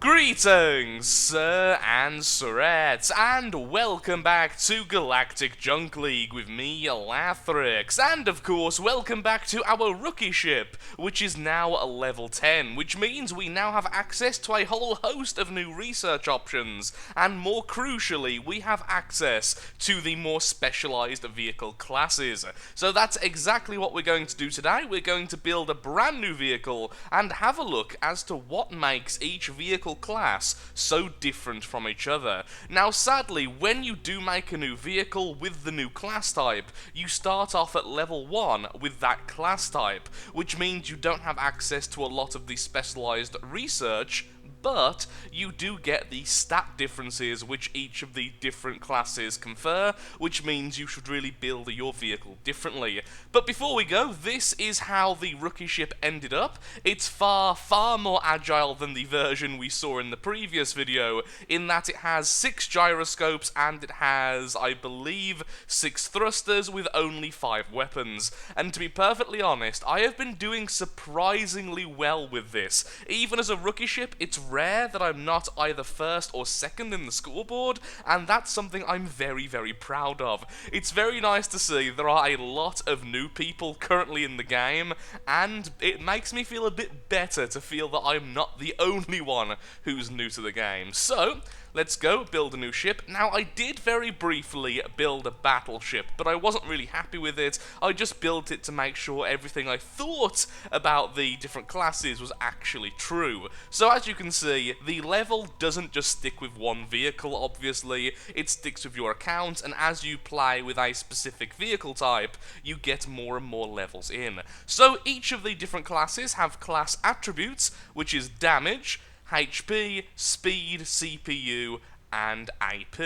Greetings, sir and sirettes, and welcome back to Galactic Junk League with me, Lathrix, and of course, welcome back to our rookie ship, which is now a level 10, which means we now have access to a whole host of new research options, and more crucially, we have access to the more specialized vehicle classes. So that's exactly what we're going to do today. We're going to build a brand new vehicle and have a look as to what makes each vehicle class so different from each other. Now sadly, when you do make a new vehicle with the new class type, you start off at level 1 with that class type, which means you don't have access to a lot of the specialized research, but you do get the stat differences which each of the different classes confer, which means you should really build your vehicle differently. But before we go, this is how the rookie ship ended up. It's far more agile than the version we saw in the previous video, in that it has 6 gyroscopes and it has, I believe, 6 thrusters with only 5 weapons. And to be perfectly honest, I have been doing surprisingly well with this. Even as a rookie ship, it's rare that I'm not either first or second in the scoreboard, and that's something I'm very proud of. It's very nice to see there are a lot of new people currently in the game, and it makes me feel a bit better to feel that I'm not the only one who's new to the game. So, let's go build a new ship. Now, I did very briefly build a battleship, but I wasn't really happy with it. I just built it to make sure everything I thought about the different classes was actually true. So as you can see, the level doesn't just stick with one vehicle, obviously. It sticks with your account, and as you play with a specific vehicle type, you get more and more levels in. So each of the different classes have class attributes, which is damage, HP, speed, CPU, and AP,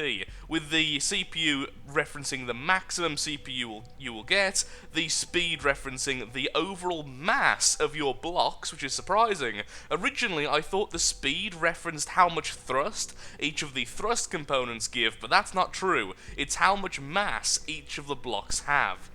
with the CPU referencing the maximum CPU you will get, the speed referencing the overall mass of your blocks, which is surprising. Originally, I thought the speed referenced how much thrust each of the thrust components give, but that's not true. It's how much mass each of the blocks have.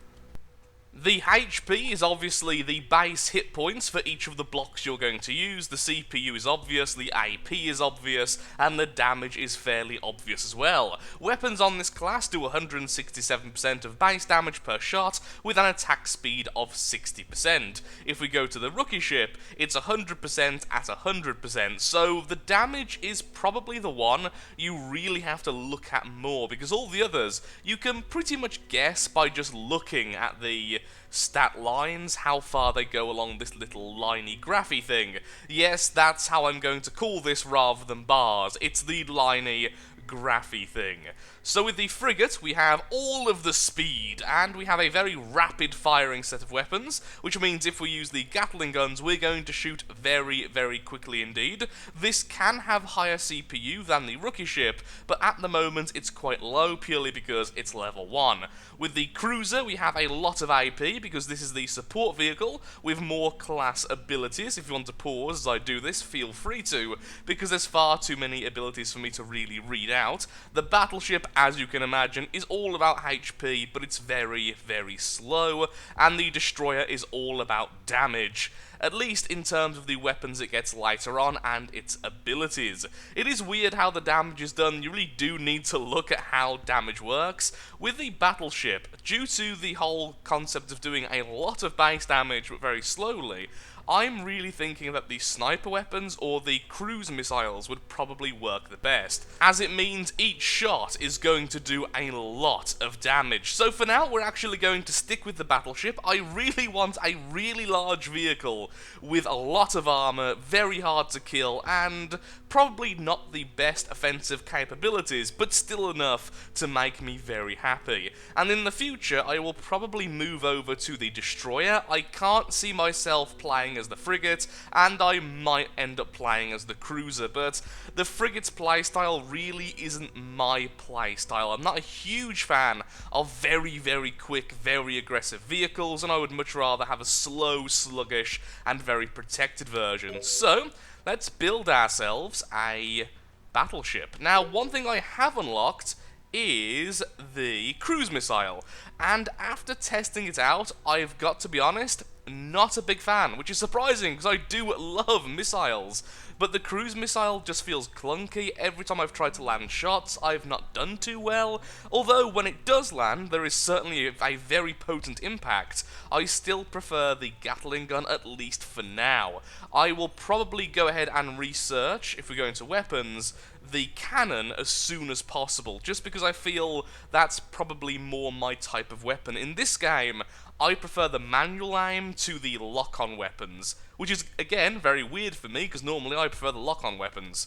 The HP is obviously the base hit points for each of the blocks you're going to use, the CPU is obvious, the AP is obvious, and the damage is fairly obvious as well. Weapons on this class do 167% of base damage per shot, with an attack speed of 60%. If we go to the rookie ship, it's 100% at 100%, so the damage is probably the one you really have to look at more, because all the others you can pretty much guess by just looking at the stat lines, how far they go along this little liney graphy thing. Yes, that's how I'm going to call this rather than bars. It's the liney graphy thing. So with the frigate, we have all of the speed, and we have a very rapid firing set of weapons, which means if we use the Gatling guns, we're going to shoot very quickly indeed. This can have higher CPU than the rookie ship, but at the moment it's quite low purely because it's level 1. With the cruiser, we have a lot of AP, because this is the support vehicle with more class abilities. If you want to pause as I do this, feel free to, because there's far too many abilities for me to really read out. The battleship, as you can imagine, is all about HP, but it's very slow, and the destroyer is all about damage, at least in terms of the weapons it gets later on and its abilities. It is weird how the damage is done. You really do need to look at how damage works. With the battleship, due to the whole concept of doing a lot of base damage but very slowly, I'm really thinking that the sniper weapons or the cruise missiles would probably work the best, as it means each shot is going to do a lot of damage. So for now, we're actually going to stick with the battleship. I really want a really large vehicle with a lot of armor, very hard to kill, and probably not the best offensive capabilities, but still enough to make me very happy. And in the future, I will probably move over to the destroyer. I can't see myself playing as the frigate, and I might end up playing as the cruiser, but the frigate's playstyle really isn't my playstyle. I'm not a huge fan of very quick, very aggressive vehicles, and I would much rather have a slow, sluggish, and very protected version. So, let's build ourselves a battleship. Now, one thing I have unlocked is the cruise missile, and after testing it out, I've got to be honest, not a big fan, which is surprising because I do love missiles. But the cruise missile just feels clunky. Every time I've tried to land shots, I've not done too well. Although when it does land, there is certainly a very potent impact. I still prefer the Gatling gun, at least for now. I will probably go ahead and research, if we go into weapons, the cannon as soon as possible, just because I feel that's probably more my type of weapon. In this game, I prefer the manual aim to the lock-on weapons, which is, again, very weird for me, because normally I prefer the lock-on weapons.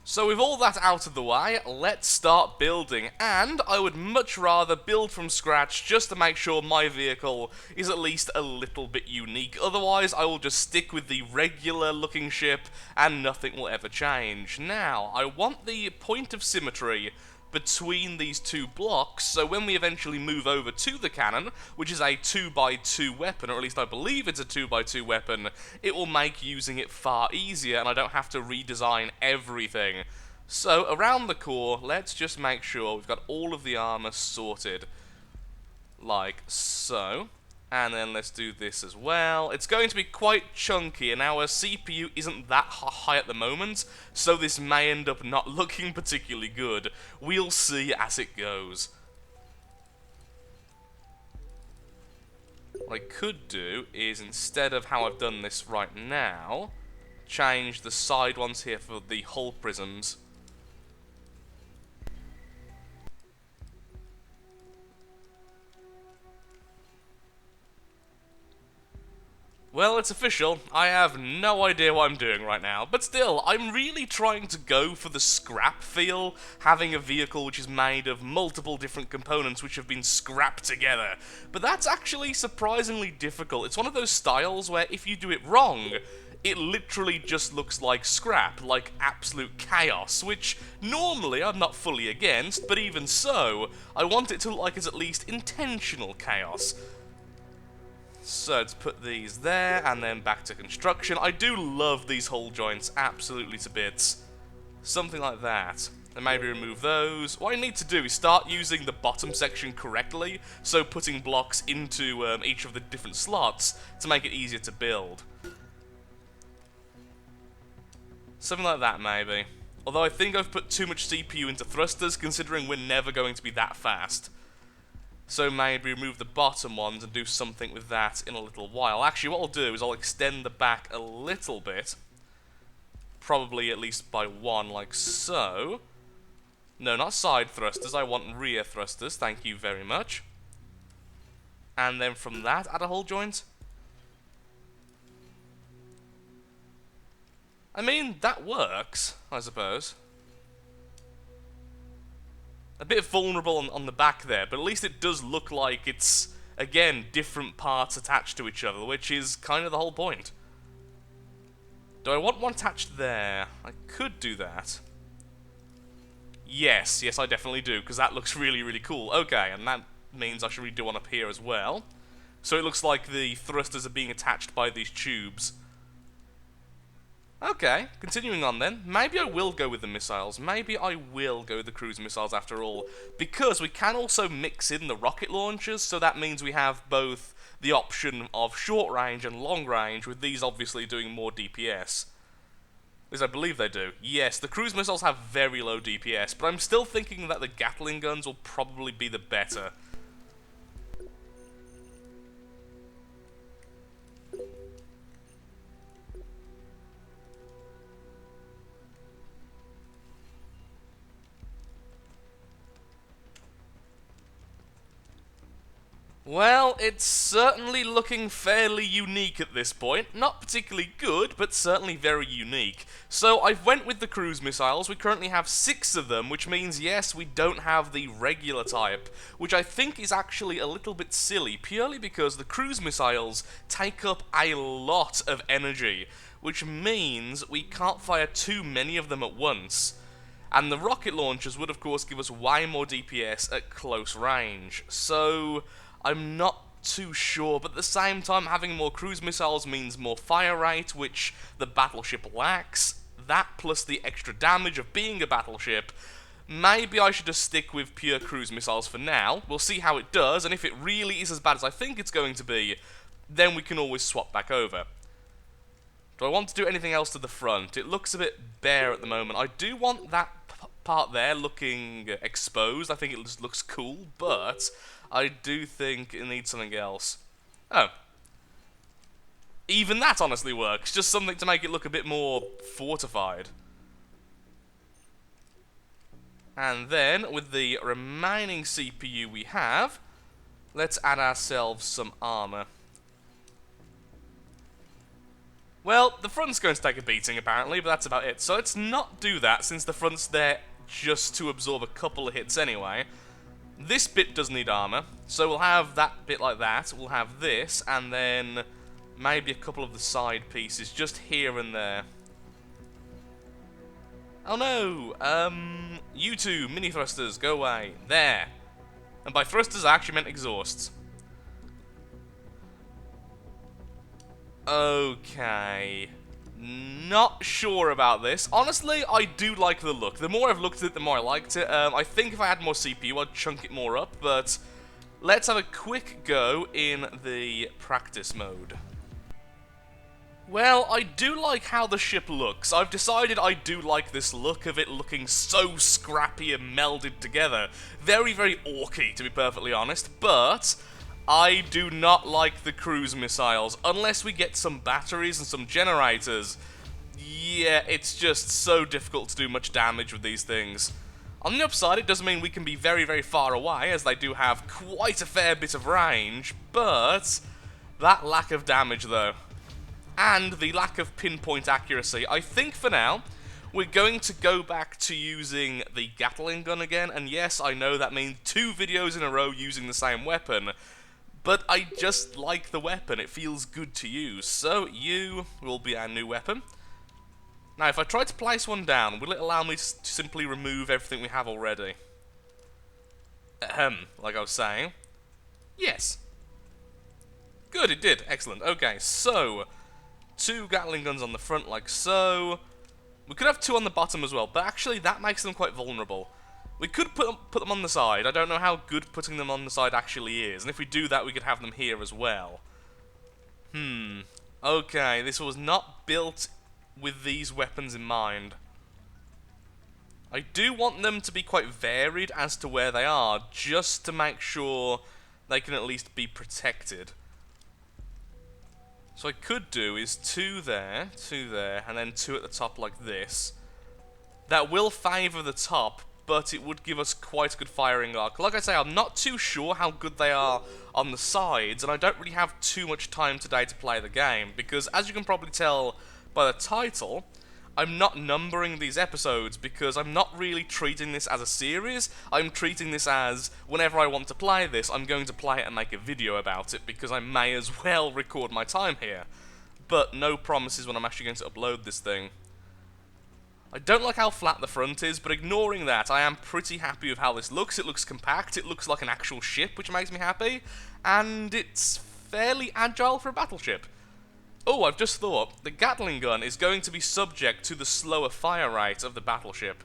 So with all that out of the way, let's start building, and I would much rather build from scratch just to make sure my vehicle is at least a little bit unique. Otherwise, I will just stick with the regular looking ship and nothing will ever change. Now, I want the point of symmetry between these two blocks, so when we eventually move over to the cannon, which is a 2x2 weapon, or at least I believe it's a 2x2 weapon, it will make using it far easier and I don't have to redesign everything. So around the core, let's just make sure we've got all of the armor sorted, like so. And then let's do this as well. It's going to be quite chunky, and our CPU isn't that high at the moment, so this may end up not looking particularly good. We'll see as it goes. What I could do is, instead of how I've done this right now, change the side ones here for the hull prisms. Well, it's official. I have no idea what I'm doing right now, but still, I'm really trying to go for the scrap feel, having a vehicle which is made of multiple different components which have been scrapped together. But that's actually surprisingly difficult. It's one of those styles where if you do it wrong, it literally just looks like scrap, like absolute chaos, which normally I'm not fully against, but even so, I want it to look like it's at least intentional chaos. So let's put these there, and then back to construction. I do love these hull joints absolutely to bits. Something like that. And maybe remove those. What I need to do is start using the bottom section correctly, so putting blocks into each of the different slots to make it easier to build. Something like that, maybe. Although I think I've put too much CPU into thrusters, considering we're never going to be that fast. So maybe remove the bottom ones and do something with that in a little while. Actually, what I'll do is I'll extend the back a little bit. Probably at least by one, like so. No, not side thrusters, I want rear thrusters, thank you very much. And then from that, add a hull joint. I mean, that works, I suppose. A bit vulnerable on the back there, but at least it does look like it's, again, different parts attached to each other, which is kind of the whole point. Do I want one attached there? I could do that. Yes, I definitely do, because that looks really, really cool. Okay, and that means I should redo one up here as well. So it looks like the thrusters are being attached by these tubes. Okay, continuing on then, maybe I will go with the missiles, maybe I will go with the cruise missiles after all, because we can also mix in the rocket launchers, so that means we have both the option of short range and long range, with these obviously doing more DPS. At least I believe they do. Yes, the cruise missiles have very low DPS, but I'm still thinking that the Gatling guns will probably be the better. Well, it's certainly looking fairly unique at this point. Not particularly good, but certainly very unique. So I've went with the cruise missiles. We currently have 6 of them, which means, yes, we don't have the regular type, which I think is actually a little bit silly, purely because the cruise missiles take up a lot of energy, which means we can't fire too many of them at once. And the rocket launchers would, of course, give us way more DPS at close range. So I'm not too sure, but at the same time, having more cruise missiles means more fire rate, which the Battleship lacks. That plus the extra damage of being a battleship Maybe I should just stick with pure cruise missiles for now. We'll see how it does, and if it really is as bad as I think it's going to be, then we can always swap back over. Do I want to do anything else to the front? It looks a bit bare at the moment. I do want that part there looking exposed. I think it just looks cool, but I do think it needs something else. Oh. Even that honestly works. Just something to make it look a bit more fortified. And then, with the remaining CPU we have, let's add ourselves some armor. Well, the front's going to take a beating, apparently, but that's about it. So let's not do that, since the front's there just to absorb a couple of hits anyway. This bit does need armor, so we'll have that bit like that. We'll have this, and then maybe a couple of the side pieces, just here and there. Oh no! You two, mini thrusters, go away. There. And by thrusters, I actually meant exhausts. Okay. Not sure about this. Honestly, I do like the look. The more I've looked at it, the more I liked it. I think if I had more CPU, I'd chunk it more up, but let's have a quick go in the practice mode. Well, I do like how the ship looks. I've decided I do like this look of it looking so scrappy and melded together. Very, very orky, to be perfectly honest, but I do not like the cruise missiles. Unless we get some batteries and some generators, yeah, it's just so difficult to do much damage with these things. On the upside, it does mean we can be very, very far away, as they do have quite a fair bit of range, but that lack of damage, though, and the lack of pinpoint accuracy, I think for now, we're going to go back to using the Gatling gun again, and yes, I know that means 2 videos in a row using the same weapon, but I just like the weapon, it feels good to use. So you will be our new weapon. Now if I try to place one down, will it allow me to simply remove everything we have already? Like I was saying. Yes. Good, it did. Excellent. Okay, so 2 Gatling guns on the front like so. We could have 2 on the bottom as well, but actually that makes them quite vulnerable. We could put them on the side. I don't know how good putting them on the side actually is. And if we do that, we could have them here as well. Okay, this was not built with these weapons in mind. I do want them to be quite varied as to where they are, just to make sure they can at least be protected. So what I could do is 2 there, and then 2 at the top like this. That will favour the top, but it would give us quite a good firing arc. Like I say, I'm not too sure how good they are on the sides, and I don't really have too much time today to play the game, because as you can probably tell by the title, I'm not numbering these episodes because I'm not really treating this as a series. I'm treating this as, whenever I want to play this, I'm going to play it and make a video about it, because I may as well record my time here. But no promises when I'm actually going to upload this thing. I don't like how flat the front is, but ignoring that, I am pretty happy with how this looks. It looks compact, it looks like an actual ship, which makes me happy, and it's fairly agile for a battleship. Oh, I've just thought, the Gatling gun is going to be subject to the slower fire rate of the battleship.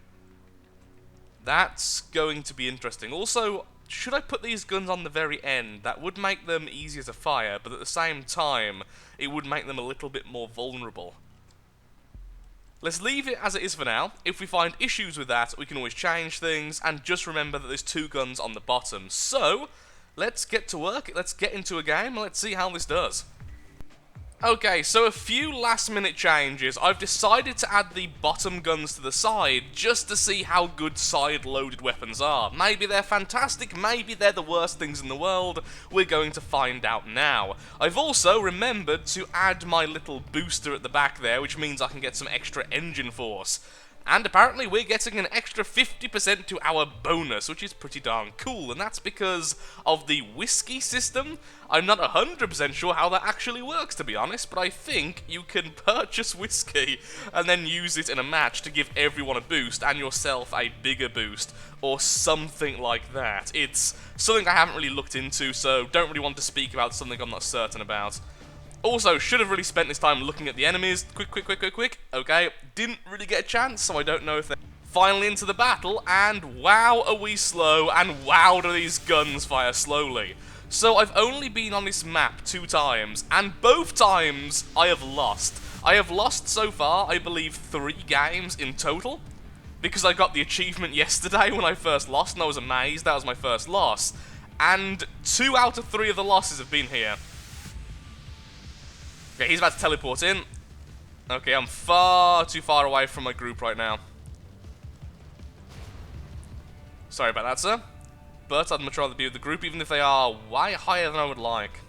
That's going to be interesting. Also, should I put these guns on the very end? That would make them easier to fire, but at the same time, it would make them a little bit more vulnerable. Let's leave it as it is for now. If we find issues with that, we can always change things, and just remember that there's 2 guns on the bottom. So, let's get to work, let's get into a game, and let's see how this does. Okay, so a few last minute changes. I've decided to add the bottom guns to the side, just to see how good side-loaded weapons are. Maybe they're fantastic, maybe they're the worst things in the world. We're going to find out now. I've also remembered to add my little booster at the back there, which means I can get some extra engine force. And apparently we're getting an extra 50% to our bonus, which is pretty darn cool, and that's because of the whiskey system. I'm not 100% sure how that actually works, to be honest, but I think you can purchase whiskey and then use it in a match to give everyone a boost and yourself a bigger boost, or something like that. It's something I haven't really looked into, so don't really want to speak about something I'm not certain about. Also, should have really spent this time looking at the enemies. Quick. Okay, didn't really get a chance, so I don't know if they're finally into the battle, and wow are we slow, and wow do these guns fire slowly. So I've only been on this map 2 times, and both times I have lost. I have lost so far, I believe, 3 games in total, because I got the achievement yesterday when I first lost, and I was amazed that was my first loss. And 2 out of 3 of the losses have been here. Okay, he's about to teleport in. Okay, I'm far too far away from my group right now. Sorry about that, sir. But I'd much rather be with the group, even if they are way higher than I would like.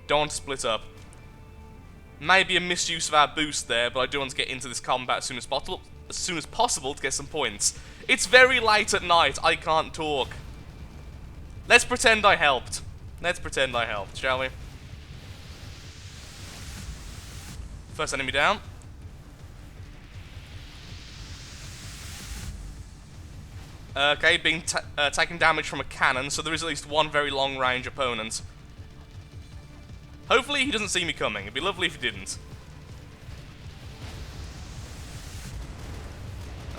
Don't want to split up. Maybe a misuse of our boost there, but I do want to get into this combat as soon as possible to get some points. It's very late at night, I can't talk. Let's pretend I helped. Let's pretend I helped, shall we? First enemy down. Okay, being taking damage from a cannon, so there is at least one very long-range opponent. Hopefully he doesn't see me coming. It'd be lovely if he didn't.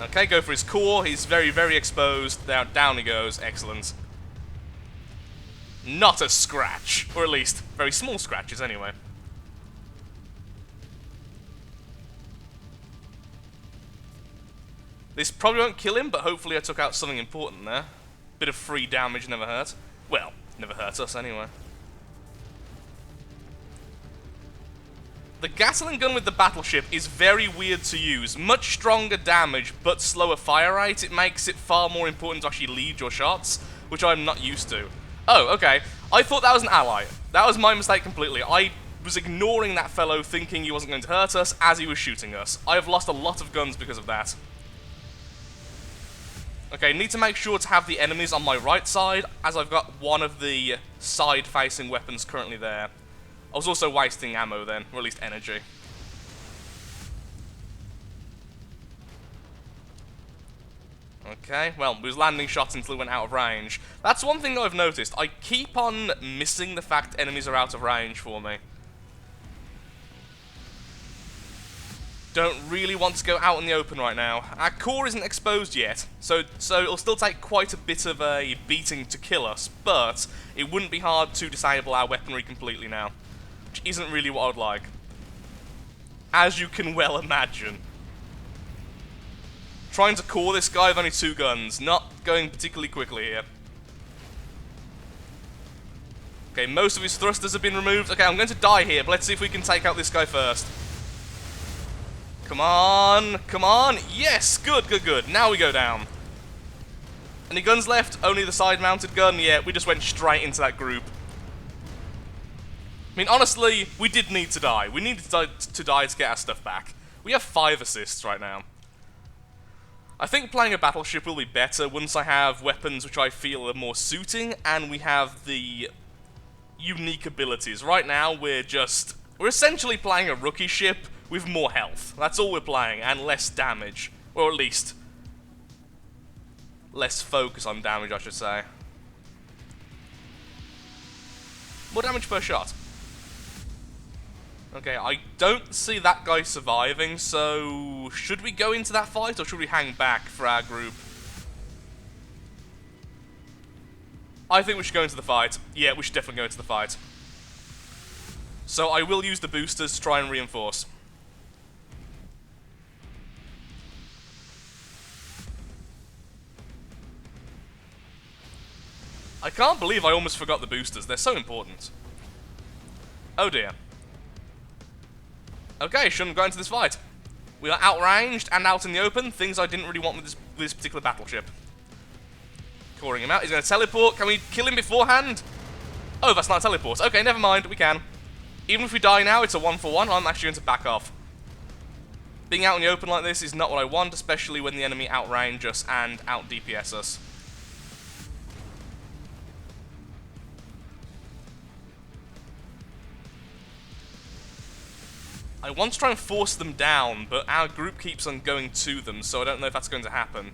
Okay, go for his core. He's very, very exposed. Down he goes. Excellent. Not a scratch. Or at least, very small scratches anyway. This probably won't kill him, but hopefully I took out something important there. Bit of free damage never hurt. Well, never hurt us anyway. The Gatling gun with the Battleship is very weird to use. Much stronger damage, but slower fire rate. It makes it far more important to actually lead your shots, which I'm not used to. Oh, okay. I thought that was an ally. That was my mistake completely. I was ignoring that fellow, thinking he wasn't going to hurt us as he was shooting us. I have lost a lot of guns because of that. Okay, need to make sure to have the enemies on my right side, as I've got one of the side-facing weapons currently there. I was also wasting ammo then, or at least energy. Okay, well, we was landing shots until we went out of range. That's one thing that I've noticed. I keep on missing the fact enemies are out of range for me. Don't really want to go out in the open right now. Our core isn't exposed yet, so it'll still take quite a bit of a beating to kill us, but it wouldn't be hard to disable our weaponry completely now, which isn't really what I would like, as you can well imagine. Trying to core this guy with only 2 guns, not going particularly quickly here. Okay, most of his thrusters have been removed. Okay, I'm going to die here, but let's see if we can take out this guy first. Come on, come on. Yes, good, good, good. Now we go down. Any guns left? Only the side-mounted gun? Yeah, we just went straight into that group. I mean, honestly, we did need to die. We needed to die to get our stuff back. We have 5 assists right now. I think playing a Battleship will be better once I have weapons which I feel are more suiting, and we have the unique abilities. Right now, we're essentially playing a rookie ship with more health. That's all we're playing, and less damage. Or at least, less focus on damage, I should say. More damage per shot. Okay, I don't see that guy surviving, so should we go into that fight, or should we hang back for our group? I think we should go into the fight. Yeah, we should definitely go into the fight. So I will use the boosters to try and reinforce. I can't believe I almost forgot the boosters. They're so important. Oh dear. Okay, shouldn't go into this fight. We are outranged and out in the open, things I didn't really want with this particular battleship. Coring him out. He's going to teleport. Can we kill him beforehand? Oh, that's not a teleport. Okay, never mind. We can. Even if we die now, it's a 1-for-1. I'm actually going to back off. Being out in the open like this is not what I want, especially when the enemy outrange us and out-DPS us. I want to try and force them down, but our group keeps on going to them, so I don't know if that's going to happen.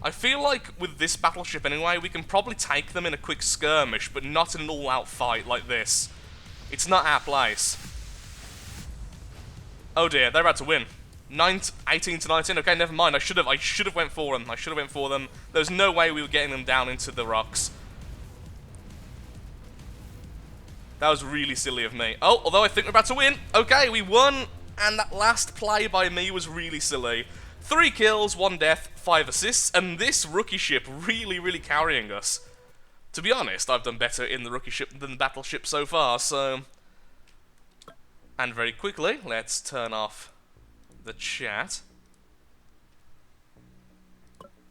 I feel like with this battleship anyway, we can probably take them in a quick skirmish, but not in an all-out fight like this. It's not our place. Oh dear, they're about to win. 18 to 19. Okay, never mind. I should have went for them. There's no way we were getting them down into the rocks. That was really silly of me. Oh, although I think we're about to win. Okay, we won, and that last play by me was really silly. 3 kills, 1 death, 5 assists, and this rookie ship really, really carrying us. To be honest, I've done better in the rookie ship than the Battleship so far, so... And very quickly, let's turn off the chat.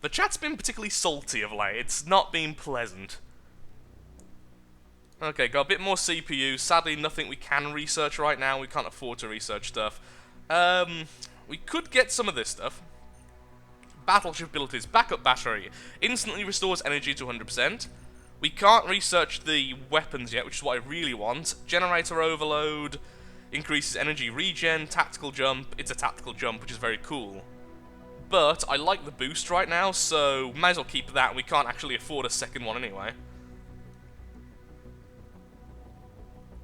The chat's been particularly salty of late. It's not been pleasant. Okay, got a bit more CPU. Sadly, nothing we can research right now. We can't afford to research stuff. We could get some of this stuff. Battleship abilities. Backup battery. Instantly restores energy to 100%. We can't research the weapons yet, which is what I really want. Generator overload. Increases energy regen. Tactical jump. It's a tactical jump, which is very cool. But I like the boost right now, so might as well keep that. We can't actually afford a second one anyway.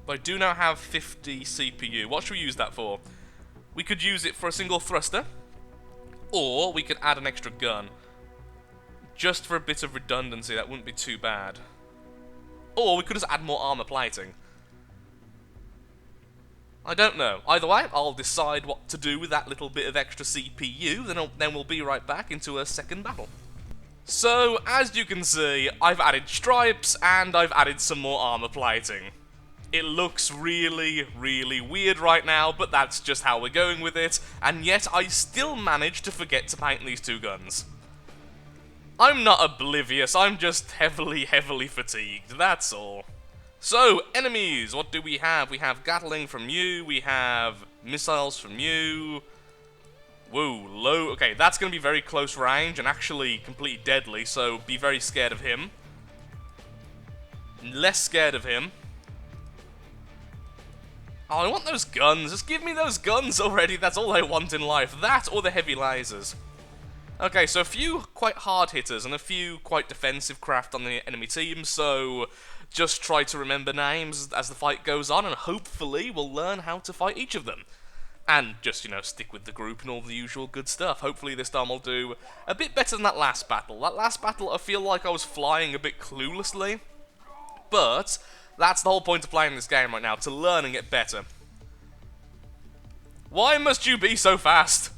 But I do now have 50 CPU. What should we use that for? We could use it for a single thruster. Or we could add an extra gun. Just for a bit of redundancy, that wouldn't be too bad. Or we could just add more armor plating. I don't know. Either way, I'll decide what to do with that little bit of extra CPU, then we'll be right back into a second battle. So, as you can see, I've added stripes, and I've added some more armor plating. It looks really, really weird right now, but that's just how we're going with it, and yet I still managed to forget to paint these 2 guns. I'm not oblivious, I'm just heavily, heavily fatigued, that's all. So, enemies, what do we have? We have Gatling from you, we have missiles from you. Whoa, low, okay, that's going to be very close range and actually completely deadly, so be very scared of him. Less scared of him. Oh, I want those guns. Just give me those guns already. That's all I want in life. That or the heavy lasers. Okay, so a few quite hard hitters and a few quite defensive craft on the enemy team, so just try to remember names as the fight goes on, and hopefully we'll learn how to fight each of them. And just, you know, stick with the group and all the usual good stuff. Hopefully this time I'll do a bit better than that last battle. That last battle, I feel like I was flying a bit cluelessly, but that's the whole point of playing this game right now, to learn and get better. Why must you be so fast?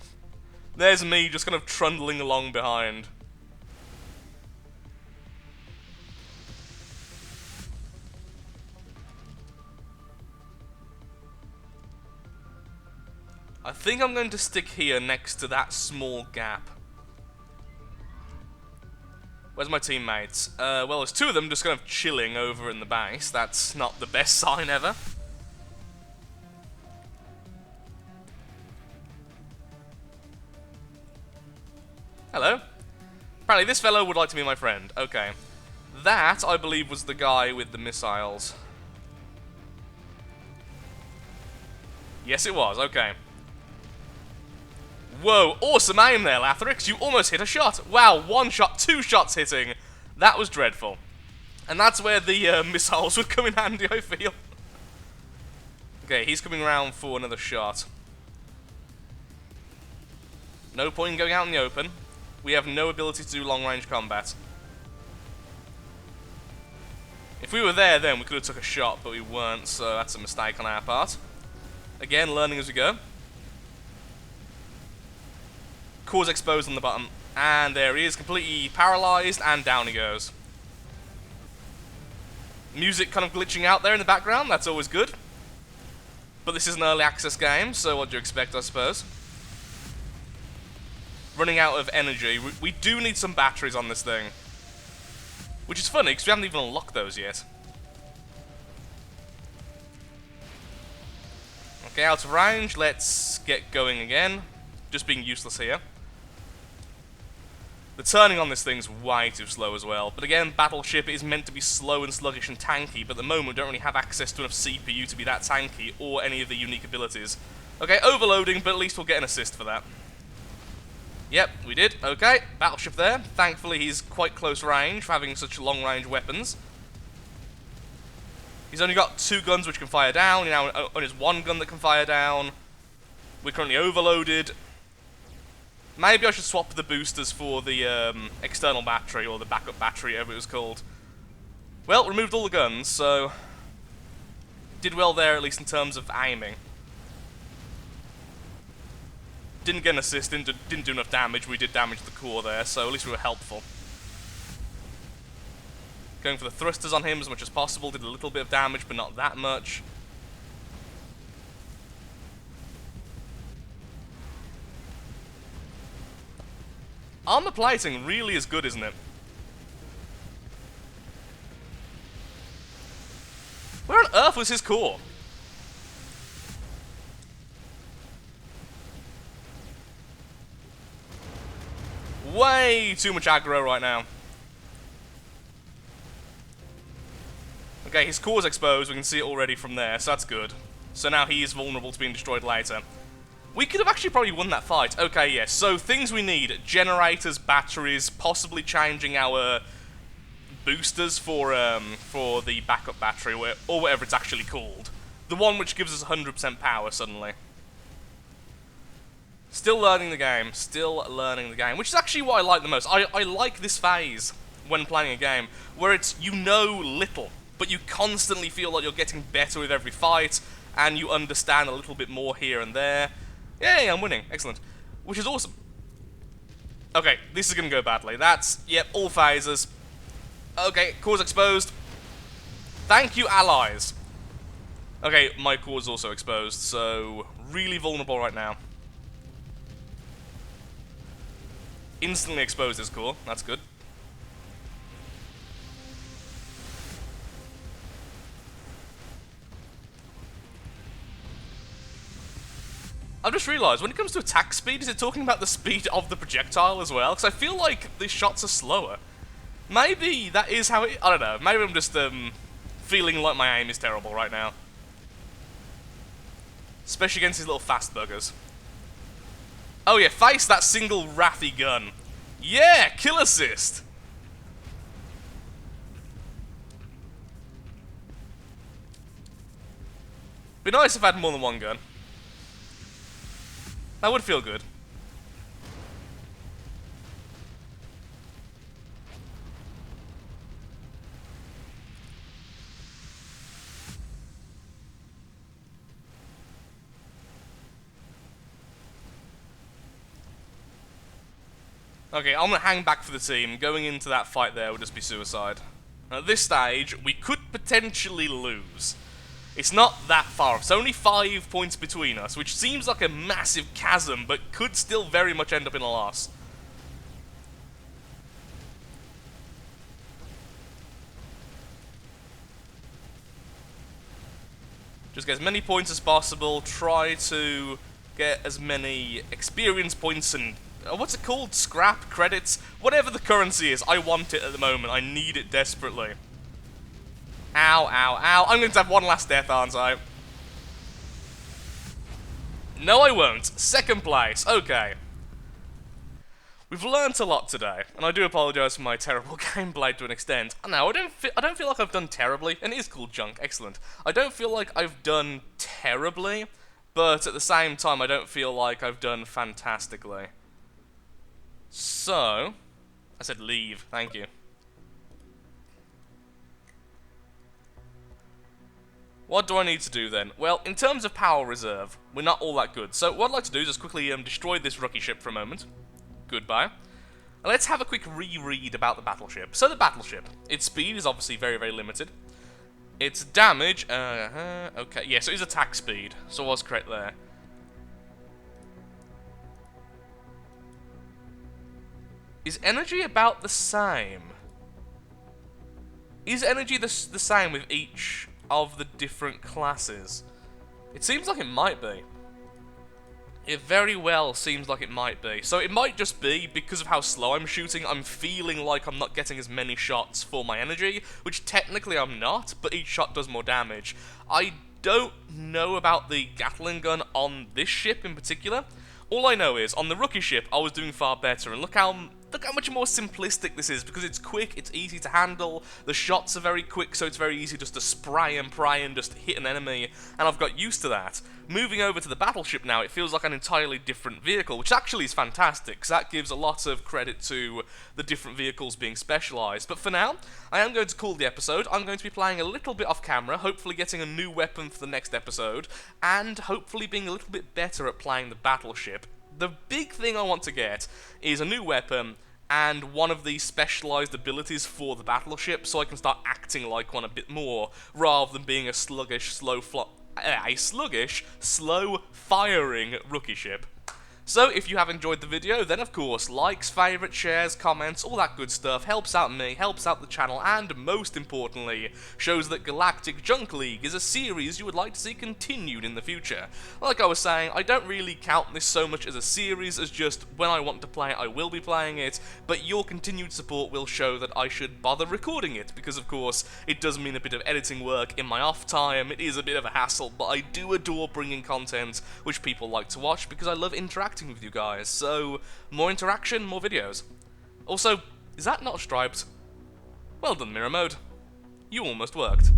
There's me just kind of trundling along behind. I think I'm going to stick here next to that small gap. Where's my teammates? Well, there's 2 of them just kind of chilling over in the base. That's not the best sign ever. Hello. Apparently this fellow would like to be my friend. Okay. That, I believe, was the guy with the missiles. Yes, it was. Okay. Whoa, awesome aim there, Lathrix. You almost hit a shot. Wow, 1 shot, 2 shots hitting. That was dreadful. And that's where the missiles would come in handy, I feel. Okay, he's coming around for another shot. No point in going out in the open. We have no ability to do long-range combat. If we were there, then we could have took a shot, but we weren't, so that's a mistake on our part. Again, learning as we go. Core's exposed on the bottom, and there he is, completely paralyzed, and down he goes. Music kind of glitching out there in the background, that's always good. But this is an early access game, so what do you expect, I suppose? Running out of energy. We do need some batteries on this thing. Which is funny, because we haven't even unlocked those yet. Okay, out of range, let's get going again. Just being useless here. The turning on this thing's way too slow as well. But again, Battleship is meant to be slow and sluggish and tanky, but at the moment we don't really have access to enough CPU to be that tanky, or any of the unique abilities. Okay, overloading, but at least we'll get an assist for that. Yep, we did. Okay, Battleship there. Thankfully he's quite close range for having such long-range weapons. He's only got 2 guns which can fire down, he now only has 1 gun that can fire down. We're currently overloaded. Maybe I should swap the boosters for the external battery, or the backup battery, whatever it was called. Well, removed all the guns, so... did well there, at least in terms of aiming. Didn't get an assist, didn't do enough damage. We did damage the core there, so at least we were helpful. Going for the thrusters on him as much as possible. Did a little bit of damage, but not that much. Armor plating really is good, isn't it? Where on earth was his core? Way too much aggro right now. Okay, his core's exposed. We can see it already from there, so that's good. So now he is vulnerable to being destroyed later. We could have actually probably won that fight. Okay, yes. So things we need: generators, batteries, possibly changing our boosters for the backup battery, or whatever it's actually called. The one which gives us 100% power suddenly. Still learning the game. Still learning the game, which is actually what I like the most. I like this phase when playing a game where it's, you know, little, but you constantly feel like you're getting better with every fight, and you understand a little bit more here and there. Yay, I'm winning. Excellent. Which is awesome. Okay, this is going to go badly. That's, yep, all phases. Okay, core's exposed. Thank you, allies. Okay, my core's also exposed, so really vulnerable right now. Instantly exposed his core. That's good. I've just realised, when it comes to attack speed, is it talking about the speed of the projectile as well? Because I feel like the shots are slower. Maybe that is how it... I don't know. Maybe I'm just feeling like my aim is terrible right now. Especially against these little fast buggers. Oh yeah, face that single wrathy gun. Yeah, kill assist! Be nice if I had more than one gun. That would feel good. Okay, I'm gonna hang back for the team. Going into that fight there would just be suicide. At this stage, we could potentially lose. It's not that far. It's only 5 points between us, which seems like a massive chasm, but could still very much end up in a loss. Just get as many points as possible. Try to get as many experience points and... what's it called? Scrap? Credits? Whatever the currency is, I want it at the moment. I need it desperately. Ow, ow, ow. I'm going to have one last death, aren't I? No, I won't. Second place. Okay. We've learnt a lot today, and I do apologise for my terrible gameplay to an extent. No, I don't feel like I've done terribly, and it is called junk. Excellent. I don't feel like I've done terribly, but at the same time, I don't feel like I've done fantastically. So, I said leave. Thank you. What do I need to do then? Well, in terms of power reserve, we're not all that good. So what I'd like to do is just quickly destroy this rookie ship for a moment. Goodbye. And let's have a quick reread about the battleship. So the battleship, its speed is obviously very, very limited. Its damage, okay, yeah, so it's attack speed. So I was correct there. Is energy about the same? Is energy the same with each of the different classes? It seems like it might be. It very well seems like it might be. So it might just be, because of how slow I'm shooting, I'm feeling like I'm not getting as many shots for my energy, which technically I'm not, but each shot does more damage. I don't know about the Gatling gun on this ship in particular. All I know is, on the rookie ship, I was doing far better, and look how look how much more simplistic this is, because it's quick, it's easy to handle, the shots are very quick, so it's very easy just to spray and pry and just hit an enemy, and I've got used to that. Moving over to the Battleship now, it feels like an entirely different vehicle, which actually is fantastic, because that gives a lot of credit to the different vehicles being specialised. But for now, I am going to call the episode. I'm going to be playing a little bit off camera, hopefully getting a new weapon for the next episode, and hopefully being a little bit better at playing the Battleship. The big thing I want to get is a new weapon and one of the specialised abilities for the Battleship, so I can start acting like one a bit more, rather than being a sluggish, slow-firing rookie ship. So, if you have enjoyed the video, then of course, likes, favourites, shares, comments, all that good stuff helps out me, helps out the channel, and most importantly, shows that Galactic Junk League is a series you would like to see continued in the future. Like I was saying, I don't really count this so much as a series as just when I want to play it, I will be playing it, but your continued support will show that I should bother recording it, because of course, it does mean a bit of editing work in my off time, it is a bit of a hassle, but I do adore bringing content which people like to watch, because I love interacting with you guys, so more interaction, more videos. Also, is that not striped? Well done, Mirror Mode. You almost worked.